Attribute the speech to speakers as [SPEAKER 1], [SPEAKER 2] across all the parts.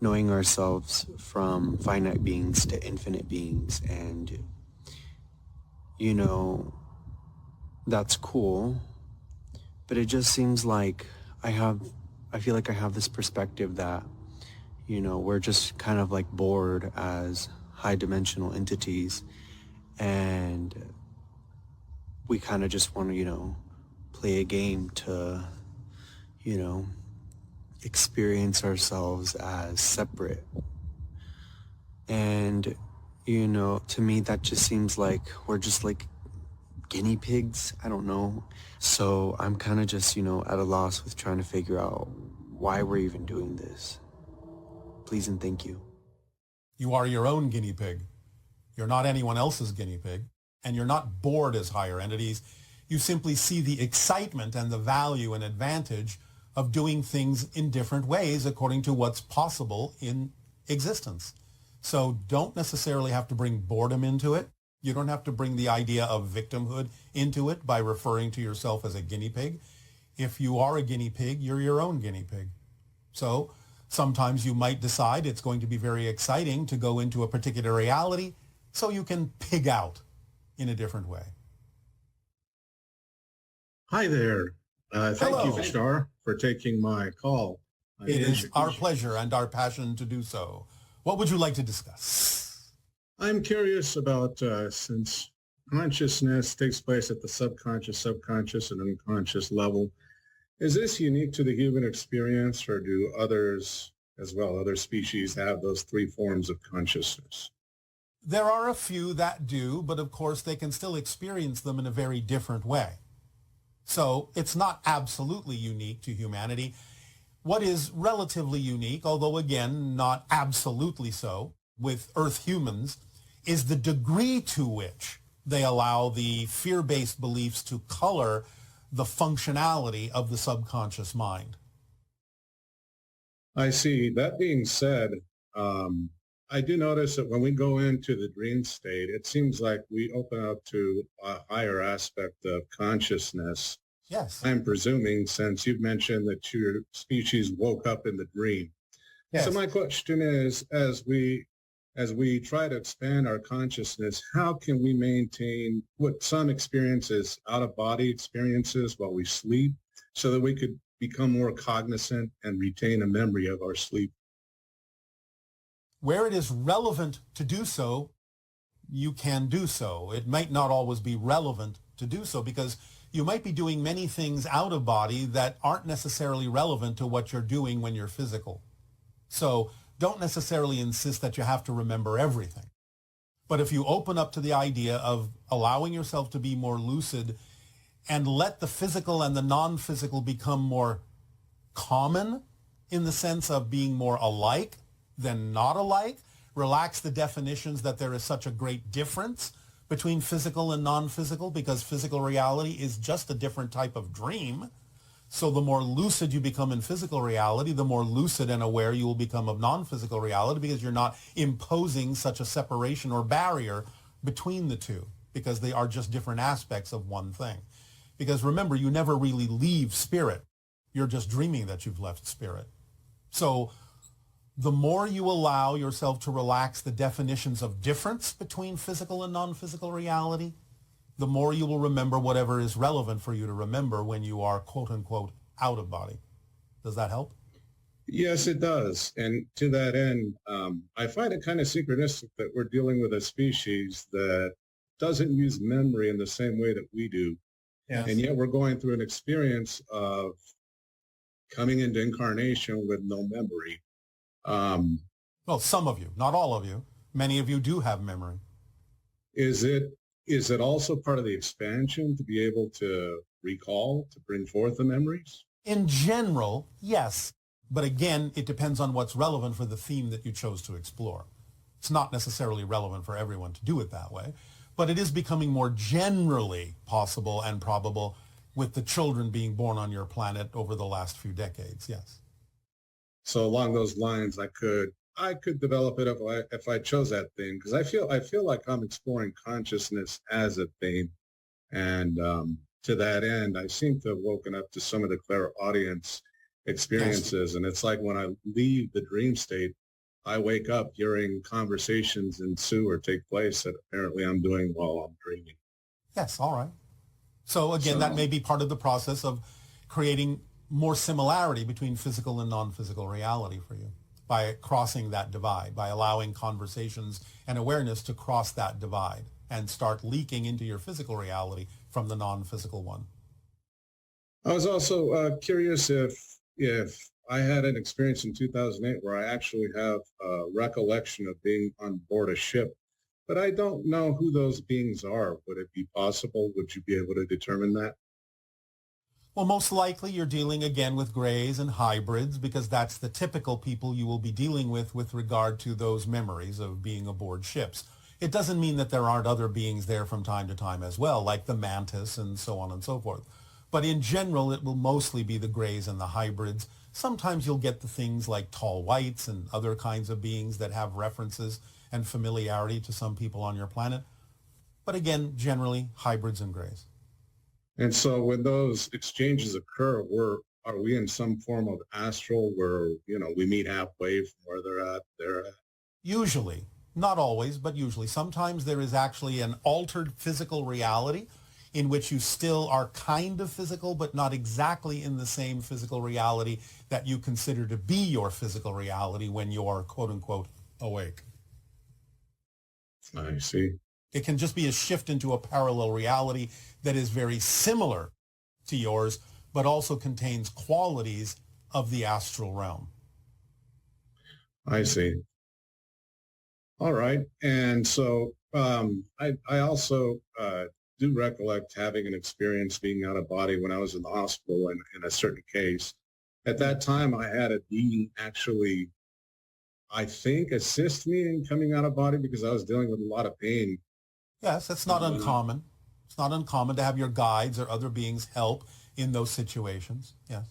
[SPEAKER 1] knowing ourselves from finite beings to infinite beings. And, you know, that's cool, but it just seems like I feel like I have this perspective that, you know, we're just kind of like bored as high dimensional entities, and we kind of just want to, you know, play a game to, you know, experience ourselves as separate. And, you know, to me that just seems like we're just like guinea pigs. I don't know. So I'm kind of just, you know, at a loss with trying to figure out why we're even doing this. Please and thank you.
[SPEAKER 2] You are your own guinea pig. You're not anyone else's guinea pig, and you're not bored as higher entities. You simply see the excitement and the value and advantage of doing things in different ways according to what's possible in existence. So don't necessarily have to bring boredom into it. You don't have to bring the idea of victimhood into it by referring to yourself as a guinea pig. If you are a guinea pig, you're your own guinea pig. So sometimes you might decide it's going to be very exciting to go into a particular reality so you can pig out in a different way.
[SPEAKER 3] Hi there. Thank
[SPEAKER 2] Hello.
[SPEAKER 3] you, Bashar, for taking my call.
[SPEAKER 2] It is our pleasure and our passion to do so. What would you like to discuss?
[SPEAKER 3] I'm curious about, since consciousness takes place at the subconscious, and unconscious level, is this unique to the human experience, or do others as well, other species, have those three forms of consciousness?
[SPEAKER 2] There are a few that do, but of course they can still experience them in a very different way. So it's not absolutely unique to humanity. What is relatively unique, although again not absolutely so, with Earth humans, is the degree to which they allow the fear-based beliefs to color the functionality of the subconscious mind.
[SPEAKER 3] I see. That being said, I do notice that when we go into the dream state, it seems like we open up to a higher aspect of consciousness.
[SPEAKER 2] Yes.
[SPEAKER 3] I'm presuming, since you've mentioned that your species woke up in the dream.
[SPEAKER 2] Yes.
[SPEAKER 3] So my question is, as we try to expand our consciousness, how can we maintain what some experiences, out-of-body experiences while we sleep, so that we could become more cognizant and retain a memory of our sleep?
[SPEAKER 2] Where it is relevant to do so, you can do so. It might not always be relevant to do so, because you might be doing many things out of body that aren't necessarily relevant to what you're doing when you're physical. So don't necessarily insist that you have to remember everything. But if you open up to the idea of allowing yourself to be more lucid and let the physical and the non-physical become more common in the sense of being more alike than not alike, relax the definitions that there is such a great difference between physical and non-physical, because physical reality is just a different type of dream. So the more lucid you become in physical reality, the more lucid and aware you will become of non-physical reality, because you're not imposing such a separation or barrier between the two, because they are just different aspects of one thing. Because remember, you never really leave spirit. You're just dreaming that you've left spirit. So the more you allow yourself to relax the definitions of difference between physical and non-physical reality, the more you will remember whatever is relevant for you to remember when you are, quote unquote, out of body. Does that help?
[SPEAKER 3] Yes, it does. And to that end, I find it kind of synchronistic that we're dealing with a species that doesn't use memory in the same way that we do.
[SPEAKER 2] Yes.
[SPEAKER 3] And yet we're going through an experience of coming into incarnation with no memory.
[SPEAKER 2] Well, some of you, not all of you. Many of you do have memory.
[SPEAKER 3] Is it also part of the expansion to be able to recall, to bring forth the memories?
[SPEAKER 2] In general, yes. But again, it depends on what's relevant for the theme that you chose to explore. It's not necessarily relevant for everyone to do it that way, but it is becoming more generally possible and probable with the children being born on your planet over the last few decades, yes.
[SPEAKER 3] So along those lines, I could develop it if I chose that theme, because I feel like I'm exploring consciousness as a theme, and to that end, I seem to have woken up to some of the clairaudience experiences, yes. And it's like when I leave the dream state, I wake up hearing conversations ensue or take place that apparently I'm doing while I'm dreaming.
[SPEAKER 2] Yes, all right. So again, that
[SPEAKER 3] So
[SPEAKER 2] may be part of the process of creating more similarity between physical and non-physical reality for you by crossing that divide, by allowing conversations and awareness to cross that divide and start leaking into your physical reality from the non-physical one.
[SPEAKER 3] I was also curious if I had an experience in 2008 where I actually have a recollection of being on board a ship, but I don't know who those beings are. Would it be possible? Would you be able to determine that?
[SPEAKER 2] Well, most likely you're dealing again with grays and hybrids because that's the typical people you will be dealing with regard to those memories of being aboard ships. It doesn't mean that there aren't other beings there from time to time as well, like the mantis and so on and so forth. But in general, it will mostly be the grays and the hybrids. Sometimes you'll get the things like tall whites and other kinds of beings that have references and familiarity to some people on your planet. But again, generally, hybrids and grays.
[SPEAKER 3] And so when those exchanges occur, are we in some form of astral where, we meet halfway from where they're at?
[SPEAKER 2] Usually, not always, but usually. Sometimes there is actually an altered physical reality in which you still are kind of physical, but not exactly in the same physical reality that you consider to be your physical reality when you are, quote unquote, awake.
[SPEAKER 3] I see.
[SPEAKER 2] It can just be a shift into a parallel reality that is very similar to yours, but also contains qualities of the astral realm.
[SPEAKER 3] I see. All right. And so I also do recollect having an experience being out of body when I was in the hospital in a certain case. At that time, I had a being actually, I think, assist me in coming out of body because I was dealing with a lot of pain.
[SPEAKER 2] Yes, that's not uncommon. It's not uncommon to have your guides or other beings help in those situations. Yes.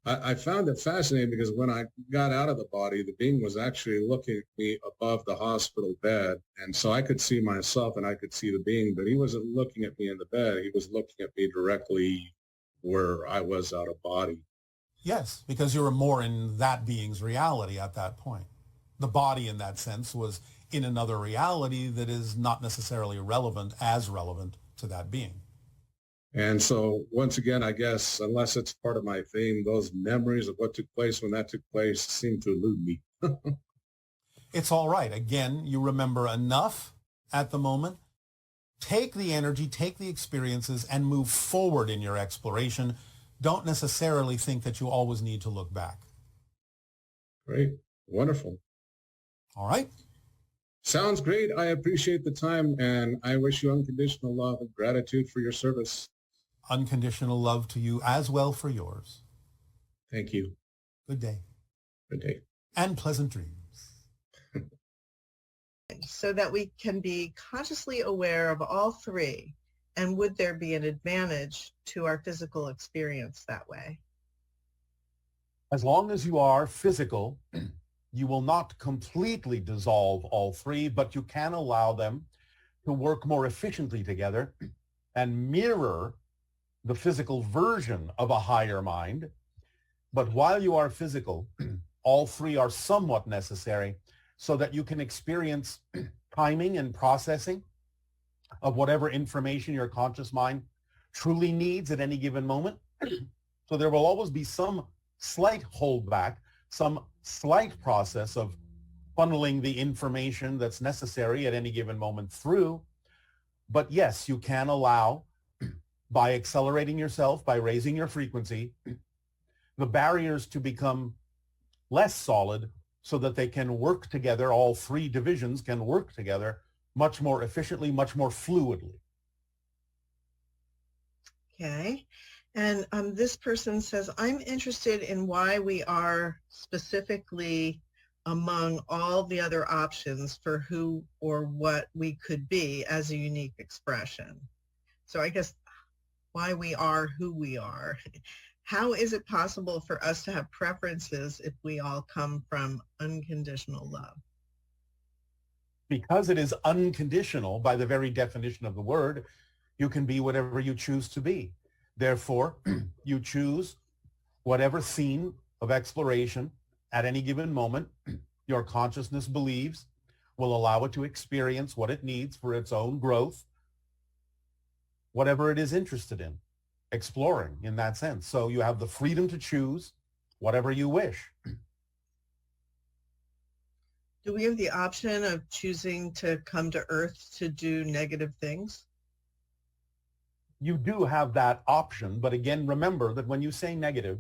[SPEAKER 3] I found it fascinating because when I got out of the body, the being was actually looking at me above the hospital bed. And so I could see myself and I could see the being, but he wasn't looking at me in the bed. He was looking at me directly where I was out of body.
[SPEAKER 2] Yes, because you were more in that being's reality at that point. The body in that sense was in another reality that is not necessarily as relevant to that being.
[SPEAKER 3] And so once again, I guess, unless it's part of my theme, those memories of what took place when that took place seem to elude me.
[SPEAKER 2] It's all right. Again, you remember enough at the moment. Take the energy, take the experiences, and move forward in your exploration. Don't necessarily think that you always need to look back.
[SPEAKER 3] Great. Wonderful.
[SPEAKER 2] All right.
[SPEAKER 3] Sounds great. I appreciate the time, and I wish you unconditional love and gratitude for your service.
[SPEAKER 2] Unconditional love to you as well for yours.
[SPEAKER 3] Thank you.
[SPEAKER 2] Good day.
[SPEAKER 3] Good day.
[SPEAKER 2] And pleasant dreams.
[SPEAKER 4] So that we can be consciously aware of all three. And would there be an advantage to our physical experience that way?
[SPEAKER 5] As long as you are physical, you will not completely dissolve all three, but you can allow them to work more efficiently together and mirror the physical version of a higher mind. But while you are physical, all three are somewhat necessary so that you can experience timing and processing of whatever information your conscious mind truly needs at any given moment. So there will always be some slight holdback, some slight process of funneling the information that's necessary at any given moment through. But yes, you can allow, by accelerating yourself, by raising your frequency, the barriers to become less solid so that they can work together, all three divisions can work together much more efficiently, much more fluidly.
[SPEAKER 4] Okay. And this person says, I'm interested in why we are specifically among all the other options for who or what we could be as a unique expression. So I guess why we are who we are. How is it possible for us to have preferences if we all come from unconditional love?
[SPEAKER 5] Because it is unconditional by the very definition of the word, you can be whatever you choose to be. Therefore, you choose whatever theme of exploration at any given moment your consciousness believes will allow it to experience what it needs for its own growth, whatever it is interested in, exploring in that sense. So you have the freedom to choose whatever you wish.
[SPEAKER 4] Do we have the option of choosing to come to Earth to do negative things?
[SPEAKER 5] You do have that option, but again, remember that when you say negative,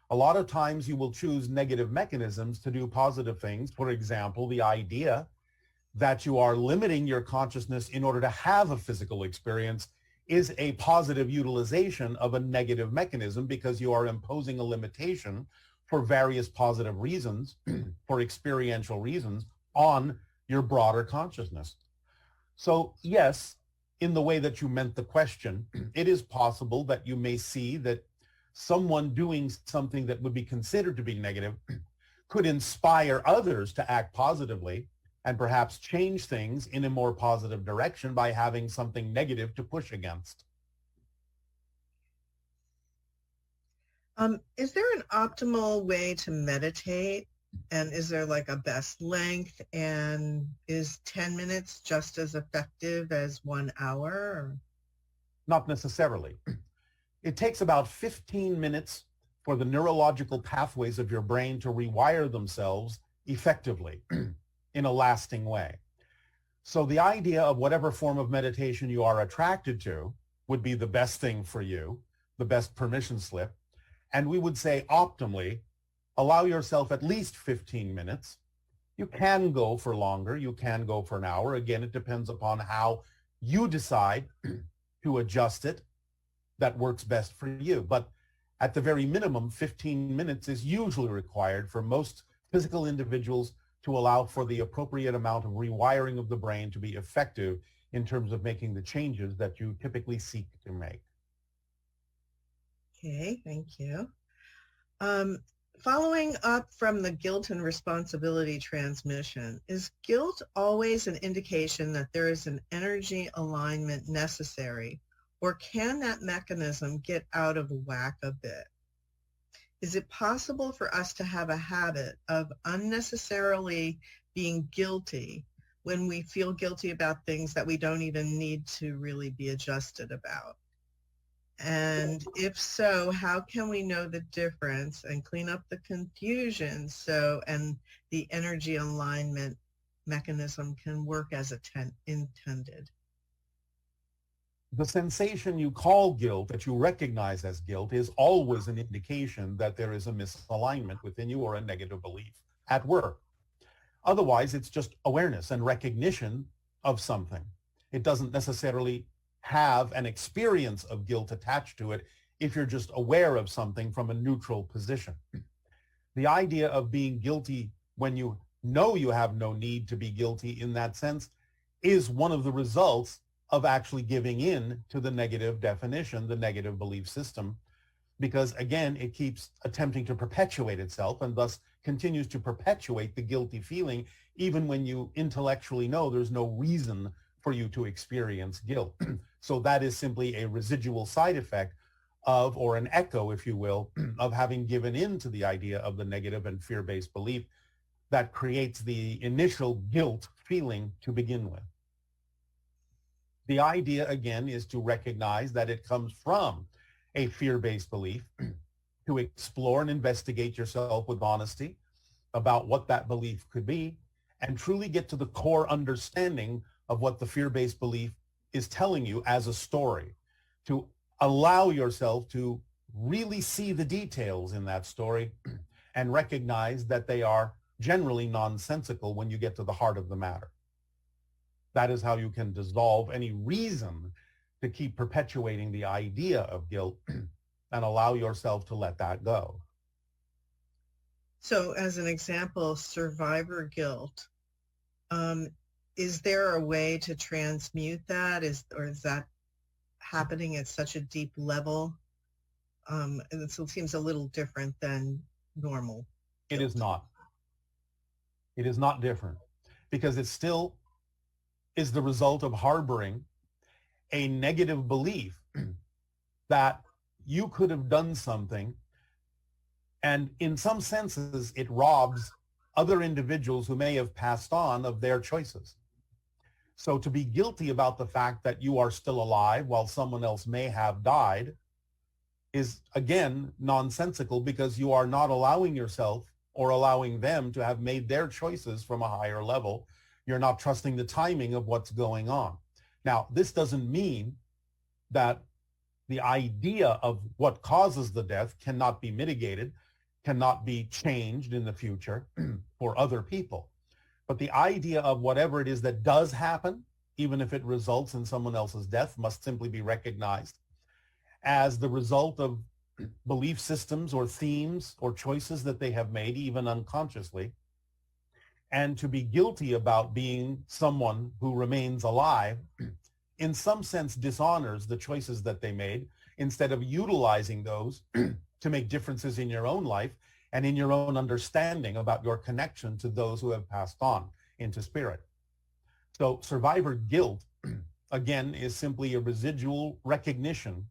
[SPEAKER 5] a lot of times you will choose negative mechanisms to do positive things. For example, the idea that you are limiting your consciousness in order to have a physical experience is a positive utilization of a negative mechanism because you are imposing a limitation for various positive reasons, for experiential reasons, on your broader consciousness. So yes, in the way that you meant the question, it is possible that you may see that someone doing something that would be considered to be negative could inspire others to act positively and perhaps change things in a more positive direction by having something negative to push against.
[SPEAKER 4] Is there an optimal way to meditate? And is there like a best length? And is 10 minutes just as effective as 1 hour? Or?
[SPEAKER 5] Not necessarily. It takes about 15 minutes for the neurological pathways of your brain to rewire themselves effectively in a lasting way. So the idea of whatever form of meditation you are attracted to would be the best thing for you, the best permission slip. And we would say optimally, allow yourself at least 15 minutes. You can go for longer. You can go for an hour. Again, it depends upon how you decide to adjust it that works best for you. But at the very minimum, 15 minutes is usually required for most physical individuals to allow for the appropriate amount of rewiring of the brain to be effective in terms of making the changes that you typically seek to make.
[SPEAKER 4] Okay, thank you. Following up from the guilt and responsibility transmission, is guilt always an indication that there is an energy alignment necessary, or can that mechanism get out of whack a bit? Is it possible for us to have a habit of unnecessarily being guilty when we feel guilty about things that we don't even need to really be adjusted about? And if so, how can we know the difference and clean up the confusion and the energy alignment mechanism can work as intended?
[SPEAKER 5] The sensation you call guilt, that you recognize as guilt, is always an indication that there is a misalignment within you or a negative belief at work. Otherwise, it's just awareness and recognition of something. It doesn't necessarily have an experience of guilt attached to it if you're just aware of something from a neutral position. The idea of being guilty when you know you have no need to be guilty in that sense is one of the results of actually giving in to the negative definition, the negative belief system, because again, it keeps attempting to perpetuate itself and thus continues to perpetuate the guilty feeling even when you intellectually know there's no reason for you to experience guilt. So that is simply a residual side effect of, or an echo, if you will, of having given in to the idea of the negative and fear-based belief that creates the initial guilt feeling to begin with. The idea, again, is to recognize that it comes from a fear-based belief, to explore and investigate yourself with honesty about what that belief could be, and truly get to the core understanding of what the fear-based belief is telling you as a story, to allow yourself to really see the details in that story and recognize that they are generally nonsensical when you get to the heart of the matter. That is how you can dissolve any reason to keep perpetuating the idea of guilt and allow yourself to let that go.
[SPEAKER 4] So as an example, survivor guilt, is there a way to transmute that? Or is that happening at such a deep level? And it seems a little different than normal guilt.
[SPEAKER 5] It is not. It is not different because it still is the result of harboring a negative belief that you could have done something, and in some senses it robs other individuals who may have passed on of their choices. So to be guilty about the fact that you are still alive while someone else may have died is, again, nonsensical, because you are not allowing yourself or allowing them to have made their choices from a higher level. You're not trusting the timing of what's going on. Now, this doesn't mean that the idea of what causes the death cannot be mitigated, cannot be changed in the future for other people. But the idea of whatever it is that does happen, even if it results in someone else's death, must simply be recognized as the result of belief systems or themes or choices that they have made, even unconsciously. And to be guilty about being someone who remains alive, in some sense, dishonors the choices that they made, instead of utilizing those to make differences in your own life and in your own understanding about your connection to those who have passed on into spirit. So survivor guilt, again, is simply a residual recognition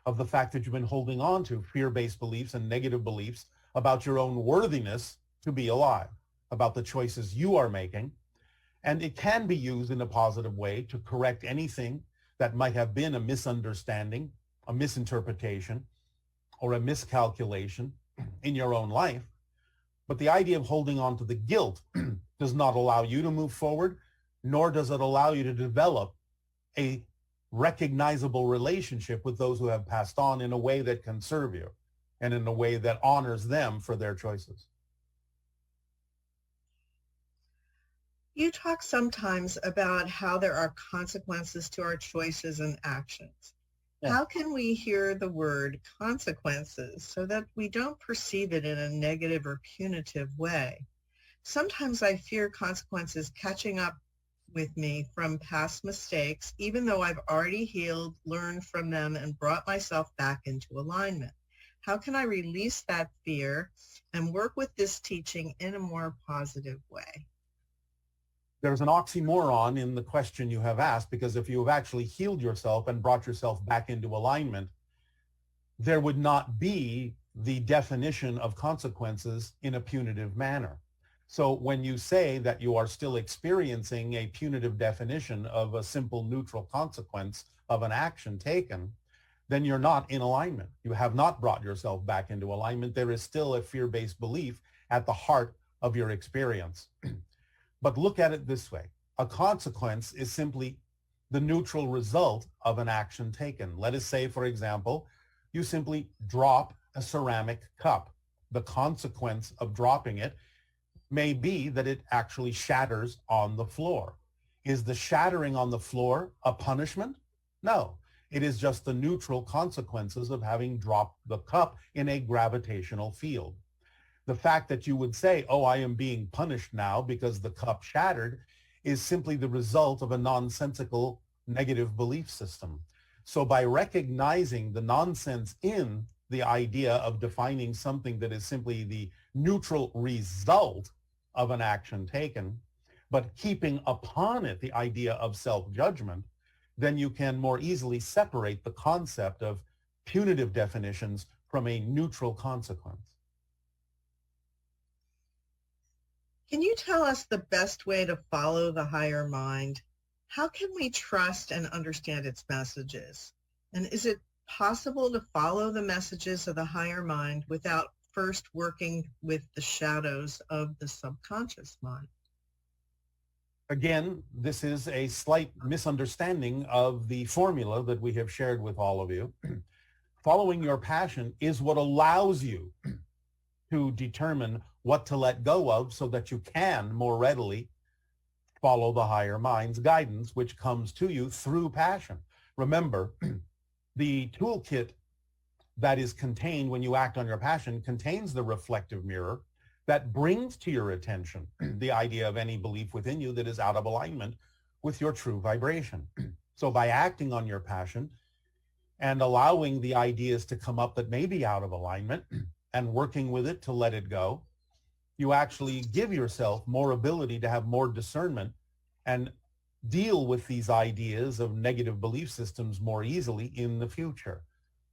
[SPEAKER 5] of the fact that you've been holding on to fear-based beliefs and negative beliefs about your own worthiness to be alive, about the choices you are making. And it can be used in a positive way to correct anything that might have been a misunderstanding, a misinterpretation, or a miscalculation in your own life. But the idea of holding on to the guilt does not allow you to move forward, nor does it allow you to develop a recognizable relationship with those who have passed on in a way that can serve you and in a way that honors them for their choices.
[SPEAKER 4] You talk sometimes about how there are consequences to our choices and actions. Yeah. How can we hear the word consequences so that we don't perceive it in a negative or punitive way? Sometimes I fear consequences catching up with me from past mistakes, even though I've already healed, learned from them, and brought myself back into alignment. How can I release that fear and work with this teaching in a more positive way?
[SPEAKER 5] There's an oxymoron in the question you have asked, because if you have actually healed yourself and brought yourself back into alignment, there would not be the definition of consequences in a punitive manner. So when you say that you are still experiencing a punitive definition of a simple neutral consequence of an action taken, then you're not in alignment. You have not brought yourself back into alignment. There is still a fear-based belief at the heart of your experience. But look at it this way. A consequence is simply the neutral result of an action taken. Let us say, for example, you simply drop a ceramic cup. The consequence of dropping it may be that it actually shatters on the floor. Is the shattering on the floor a punishment? No. It is just the neutral consequences of having dropped the cup in a gravitational field. The fact that you would say, oh, I am being punished now because the cup shattered, is simply the result of a nonsensical negative belief system. So by recognizing the nonsense in the idea of defining something that is simply the neutral result of an action taken, but keeping upon it the idea of self-judgment, then you can more easily separate the concept of punitive definitions from a neutral consequence.
[SPEAKER 4] Can you tell us the best way to follow the higher mind? How can we trust and understand its messages? And is it possible to follow the messages of the higher mind without first working with the shadows of the subconscious mind?
[SPEAKER 5] Again, this is a slight misunderstanding of the formula that we have shared with all of you. Following your passion is what allows you to determine what to let go of so that you can more readily follow the higher mind's guidance, which comes to you through passion. Remember, the toolkit that is contained when you act on your passion contains the reflective mirror that brings to your attention the idea of any belief within you that is out of alignment with your true vibration. So by acting on your passion and allowing the ideas to come up that may be out of alignment and working with it to let it go, you actually give yourself more ability to have more discernment and deal with these ideas of negative belief systems more easily in the future.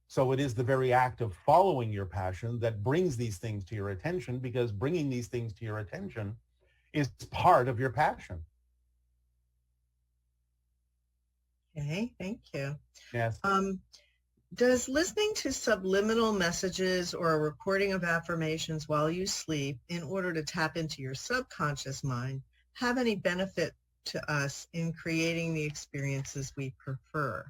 [SPEAKER 5] So it is the very act of following your passion that brings these things to your attention, because bringing these things to your attention is part of your passion.
[SPEAKER 4] Okay, thank you.
[SPEAKER 5] Yes.
[SPEAKER 4] Does listening to subliminal messages or a recording of affirmations while you sleep in order to tap into your subconscious mind have any benefit to us in creating the experiences we prefer?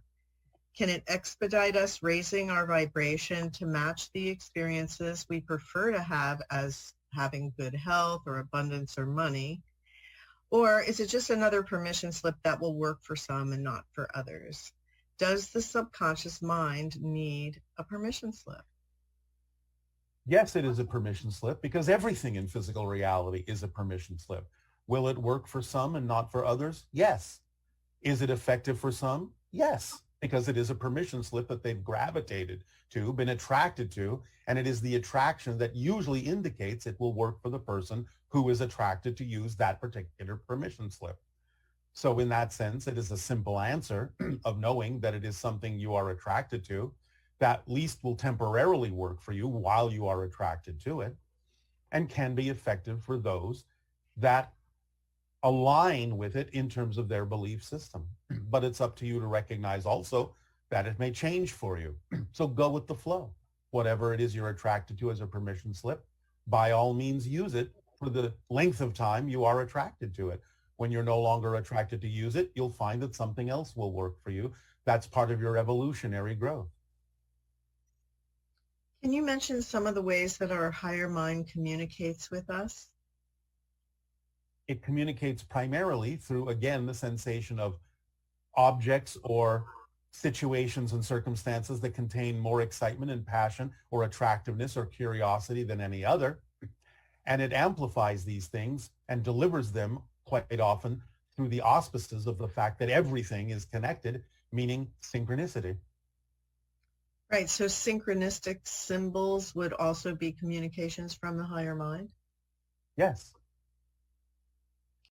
[SPEAKER 4] Can it expedite us raising our vibration to match the experiences we prefer to have, as having good health or abundance or money? Or is it just another permission slip that will work for some and not for others? Does the subconscious mind need a permission slip?
[SPEAKER 5] Yes, it is a permission slip, because everything in physical reality is a permission slip. Will it work for some and not for others? Yes. Is it effective for some? Yes, because it is a permission slip that they've gravitated to, been attracted to, and it is the attraction that usually indicates it will work for the person who is attracted to use that particular permission slip. So in that sense, it is a simple answer of knowing that it is something you are attracted to, that at least will temporarily work for you while you are attracted to it, and can be effective for those that align with it in terms of their belief system. But it's up to you to recognize also that it may change for you. So go with the flow. Whatever it is you're attracted to as a permission slip, by all means use it for the length of time you are attracted to it. When you're no longer attracted to use it, you'll find that something else will work for you. That's part of your evolutionary growth.
[SPEAKER 4] Can you mention some of the ways that our higher mind communicates with us?
[SPEAKER 5] It communicates primarily through, again, the sensation of objects or situations and circumstances that contain more excitement and passion or attractiveness or curiosity than any other. And it amplifies these things and delivers them quite often through the auspices of the fact that everything is connected, meaning synchronicity.
[SPEAKER 4] Right, so synchronistic symbols would also be communications from the higher mind?
[SPEAKER 5] Yes,